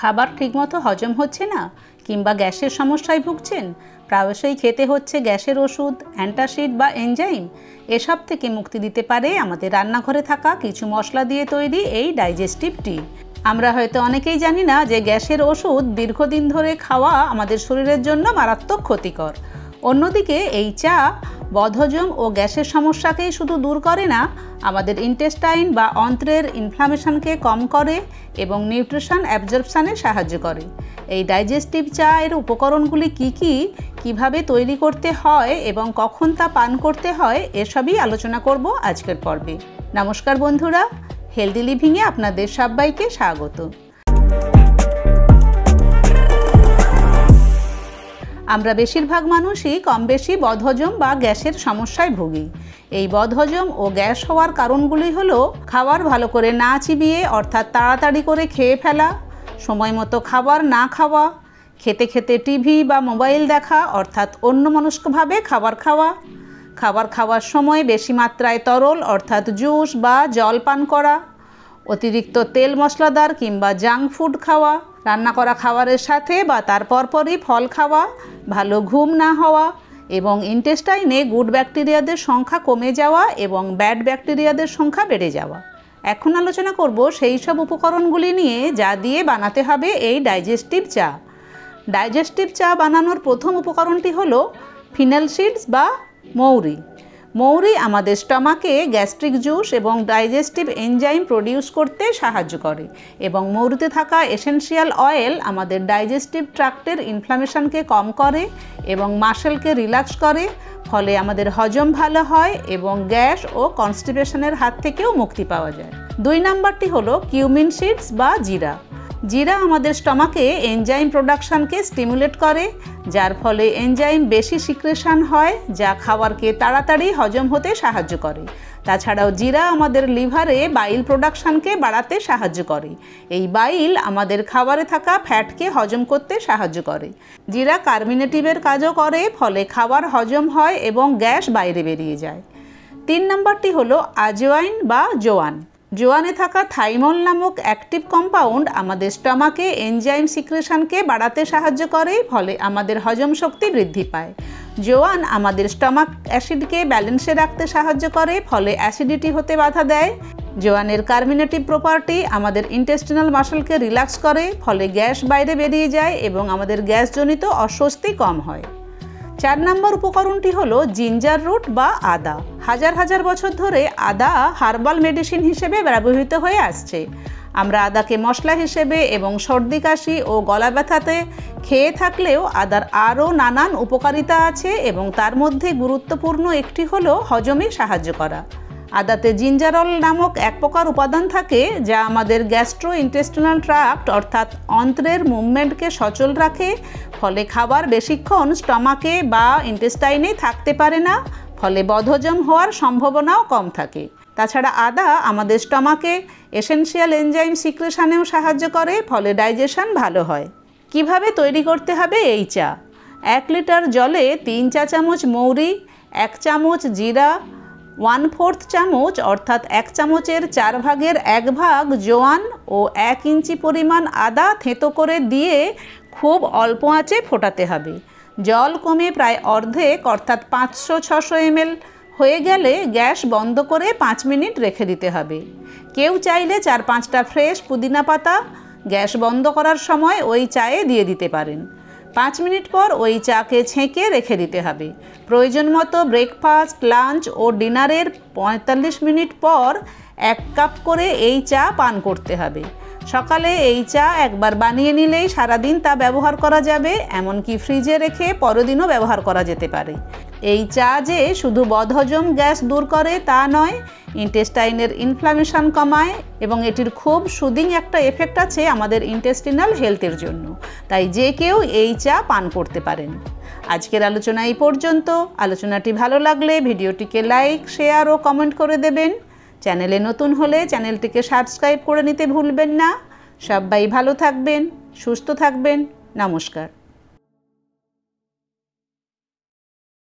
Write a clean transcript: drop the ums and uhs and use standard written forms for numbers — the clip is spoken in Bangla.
খাবার ঠিকমতো হজম হচ্ছে না কিংবা গ্যাসের সমস্যায় ভুগছেন, প্রায়শই খেতে হচ্ছে গ্যাসের ওষুধ, অ্যান্টাসিড বা এনজাইম, এসব থেকে মুক্তি দিতে পারে আমাদের রান্নাঘরে থাকা কিছু মশলা দিয়ে তৈরি এই ডাইজেস্টিভ টি। আমরা হয়তো অনেকেই জানি না যে গ্যাসের ওষুধ দীর্ঘদিন ধরে খাওয়া আমাদের শরীরের জন্য মারাত্মক ক্ষতিকর। অন্যদিকে এই চা বদহজম ও গ্যাসের সমস্যাকেই শুধু দূর করে না, আমাদের ইন্টেস্টাইন বা অন্ত্রের ইনফ্লামেশনকে কম করে এবং নিউট্রিশন অ্যাবজর্পশানে সাহায্য করে। এই ডাইজেস্টিভ চা এর উপকরণগুলি কী কীভাবে তৈরি করতে হয় এবং কখন তা পান করতে হয়, এসবই আলোচনা করব আজকের পর্বে। নমস্কার বন্ধুরা, হেলদি লিভিংয়ে আপনাদের সবাইকে স্বাগত। আমরা বেশিরভাগ মানুষই কম বেশি বদহজম বা গ্যাসের সমস্যায় ভুগি। এই বদহজম ও গ্যাস হওয়ার কারণগুলি হলো খাবার ভালো করে না চিবিয়ে অর্থাৎ তাড়াতাড়ি করে খেয়ে ফেলা, সময় মতো খাবার না খাওয়া, খেতে খেতে টিভি বা মোবাইল দেখা অর্থাৎ অন্যমনস্কভাবে খাবার খাওয়া, খাবার খাওয়ার সময় বেশি মাত্রায় তরল অর্থাৎ জুস বা জল পান করা, অতিরিক্ত তেল মশলাদার কিংবা জাঙ্ক ফুড খাওয়া, রান্না করা খাবারের সাথে বা তার পরপরই ফল খাওয়া, ভালো ঘুম না হওয়া এবং ইন্টেস্টাইনে গুড ব্যাকটেরিয়াদের সংখ্যা কমে যাওয়া এবং ব্যাড ব্যাকটেরিয়াদের সংখ্যা বেড়ে যাওয়া। এখন আলোচনা করব সেই সব উপকরণগুলি নিয়ে যা দিয়ে বানাতে হবে এই ডাইজেস্টিভ চা। ডাইজেস্টিভ চা বানানোর প্রথম উপকরণটি হলো ফিনেল সিডস বা মৌরি। মৌরি আমাদের স্টমাকে গ্যাস্ট্রিক জুস এবং ডাইজেস্টিভ এনজাইম প্রডিউস করতে সাহায্য করে এবং মৌরিতে থাকা এসেনশিয়াল অয়েল আমাদের ডাইজেস্টিভ ট্র্যাক্টের ইনফ্লামেশনকে কম করে এবং মাসেলকে রিল্যাক্স করে, ফলে আমাদের হজম ভালো হয় এবং গ্যাস ও কনস্টিপেশনের হাত থেকেও মুক্তি পাওয়া যায়। 2 নম্বরটি হলো কিউমিন সিডস বা জিরা। জিরা আমাদের স্টমাকে এনজাইম প্রোডাকশানকে স্টিমুলেট করে, যার ফলে এনজাইম বেশি সিক্রেশন হয় যা খাবারকে তাড়াতাড়ি হজম হতে সাহায্য করে। তাছাড়াও জিরা আমাদের লিভারে বাইল প্রোডাকশানকে বাড়াতে সাহায্য করে। এই বাইল আমাদের খাবারে থাকা ফ্যাটকে হজম করতে সাহায্য করে। জিরা কার্মিনেটিভের কাজও করে, ফলে খাবার হজম হয় এবং গ্যাস বাইরে বেরিয়ে যায়। 3 নম্বরটি হলো আজওয়াইন বা জোয়ান। জোয়ানে থাকা থাইমল নামক অ্যাক্টিভ কম্পাউন্ড আমাদের স্টমাকে এনজাইম সিক্রেশনকে বাড়াতে সাহায্য করে, ফলে আমাদের হজম শক্তি বৃদ্ধি পায়। জোয়ান আমাদের স্টমাক অ্যাসিডকে ব্যালেন্সে রাখতে সাহায্য করে, ফলে অ্যাসিডিটি হতে বাধা দেয়। জোয়ানের কার্মিনেটিভ প্রপার্টি আমাদের ইন্টেস্টিনাল মাসলকে রিল্যাক্স করে, ফলে গ্যাস বাইরে বেরিয়ে যায় এবং আমাদের গ্যাসজনিত অস্বস্তি কম হয়। 4 নম্বর উপকরণটি হলো জিঞ্জার রুট বা আদা। হাজার হাজার বছর ধরে আদা হার্বাল মেডিসিন হিসেবে ব্যবহৃত হয়ে আসছে। আমরা আদাকে মশলা হিসেবে এবং সর্দি কাশি ও গলা ব্যথাতে খেয়ে থাকলেও আদার আরও নানান উপকারিতা আছে এবং তার মধ্যে গুরুত্বপূর্ণ একটি হলো হজমে সাহায্য করা। আদাতে জিঞ্জারল নামক এক প্রকার উপাদান থাকে যা আমাদের গ্যাস্ট্রো ইন্টেস্টিনাল ট্র্যাক্ট অর্থাৎ অন্ত্রের মুভমেন্টকে সচল রাখে, ফলে খাবার বেশিক্ষণ স্টমাকে বা ইন্টেস্টাইনে থাকতে পারে না, ফলে বদহজম হওয়ার সম্ভাবনাও কম থাকে। তাছাড়া আদা আমাদের স্টমাকে এসেনশিয়াল এনজাইম সিক্রেশনেও সাহায্য করে, ফলে ডাইজেশন ভালো হয়। কিভাবে তৈরি করতে হবে এই চা? 1 লিটার জলে 3 চা চামচ মৌরি, 1 চামচ জিরা, 1/4 চামচ অর্থাৎ 1 চামচের 4 ভাগের 1 ভাগ জোয়ান ও 1 ইঞ্চি পরিমাণ আদা থেঁতো করে দিয়ে খুব অল্প আঁচে ফোটাতে হবে। জল কমে প্রায় অর্ধেক অর্থাৎ 500-600 ml হয়ে গেলে গ্যাস বন্ধ করে 5 মিনিট রেখে দিতে হবে। কেউ চাইলে 4-5টা ফ্রেশ পুদিনা পাতা গ্যাস বন্ধ করার সময় ওই চায়ে দিয়ে দিতে পারেন। 5 মিনিট পর ওই চাকে ছেঁকে রেখে দিতে হবে। প্রয়োজন মতো ব্রেকফাস্ট, লাঞ্চ ও ডিনারের 45 মিনিট পর 1 কাপ করে এই চা পান করতে হবে। সকালে এই চা একবার বানিয়ে নিলেই সারাদিন তা ব্যবহার করা যাবে, এমনকি ফ্রিজে রেখে পরের দিনও ব্যবহার করা যেতে পারে। এই চা যে শুধু বদহজম গ্যাস দূর করে তা নয়, ইন্টেস্টাইনের ইনফ্লামেশন কমায় এবং এটির খুব সুদিং একটা এফেক্ট আছে আমাদের ইন্টেস্টিনাল হেলথের জন্য। তাই যে কেউ এই চা পান করতে পারেন। আজকের আলোচনা এই পর্যন্ত। আলোচনাটি ভালো লাগলে ভিডিওটিকে লাইক, শেয়ার ও কমেন্ট করে দেবেন। চ্যানেলে নতুন হলে চ্যানেলটিকে সাবস্ক্রাইব করে নিতে ভুলবেন না। সবাই ভালো থাকবেন, সুস্থ থাকবেন। নমস্কার।